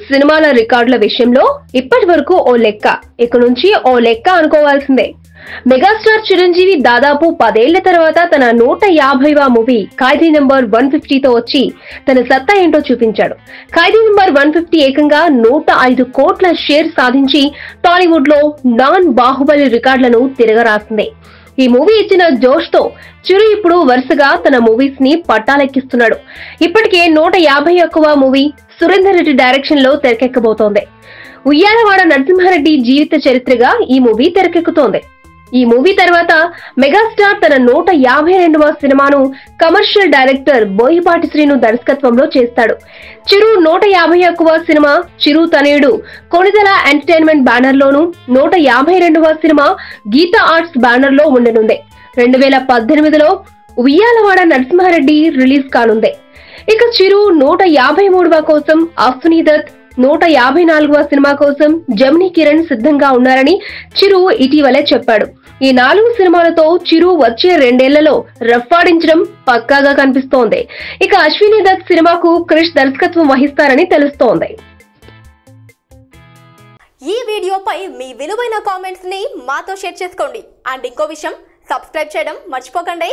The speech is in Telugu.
సినిమాల రికార్డుల విషయంలో ఇప్పటి వరకు ఓ లెక్క, ఇక నుంచి ఓ లెక్క అనుకోవాల్సిందే. మెగాస్టార్ చిరంజీవి దాదాపు 10 ఏళ్ల తర్వాత తన 150వ మూవీ ఖైదీ నంబర్ 150తో వచ్చి తన సత్తా ఏంటో చూపించాడు. ఖైదీ నంబర్ 150 ఏకంగా 105 కోట్ల షేర్ సాధించి టాలీవుడ్ లో నాన్ బాహుబలి రికార్డులను తిరగరాసింది. ఈ మూవీ ఇచ్చిన జోష్ తో చిరు ఇప్పుడు వరుసగా తన మూవీస్ ని పట్టాలెక్కిస్తున్నాడు. ఇప్పటికే 151వ మూవీ సురేందర్ రెడ్డి డైరెక్షన్ లో తెరకెక్కబోతోంది. ఉయ్యాలవాడ నరసింహారెడ్డి జీవిత చరిత్రగా ఈ మూవీ తెరకెక్కుతోంది. ఈ మూవీ తర్వాత మెగాస్టార్ తన 152వ సినిమాను కమర్షియల్ డైరెక్టర్ బోయపాటి శ్రీను దర్శకత్వంలో చేస్తాడు. చిరు 151వ సినిమా చిరు తనయుడు కొణిదెల ఎంటర్టైన్మెంట్ బ్యానర్ లోను, 152వ సినిమా గీతా ఆర్ట్స్ బ్యానర్ లో ఉండనుంది. 2018లో ఉయ్యాలవాడ నరసింహారెడ్డి రిలీజ్ కానుంది. ఇక చిరు 153వ కోసం అశ్విని దత్, 154వ సినిమా కోసం జమినీ కిరణ్ సిద్ధంగా ఉన్నారని చిరు ఇటీవలే చెప్పాడు. ఈ 4 సినిమాలతో చిరు వచ్చే 2 ఏళ్లలో రఫ్ఫాడించడం పక్కాగా కనిపిస్తోంది. ఇక అశ్విని దత్ సినిమాకు క్రిష్ దర్శకత్వం వహిస్తారని తెలుస్తోంది. ఈ వీడియోపై మీ విలువైన కామెంట్స్ ని మాతో షేర్ చేసుకోండి. అండ్ ఇంకో విషయం, సబ్స్క్రైబ్ చేయడం మర్చిపోకండి.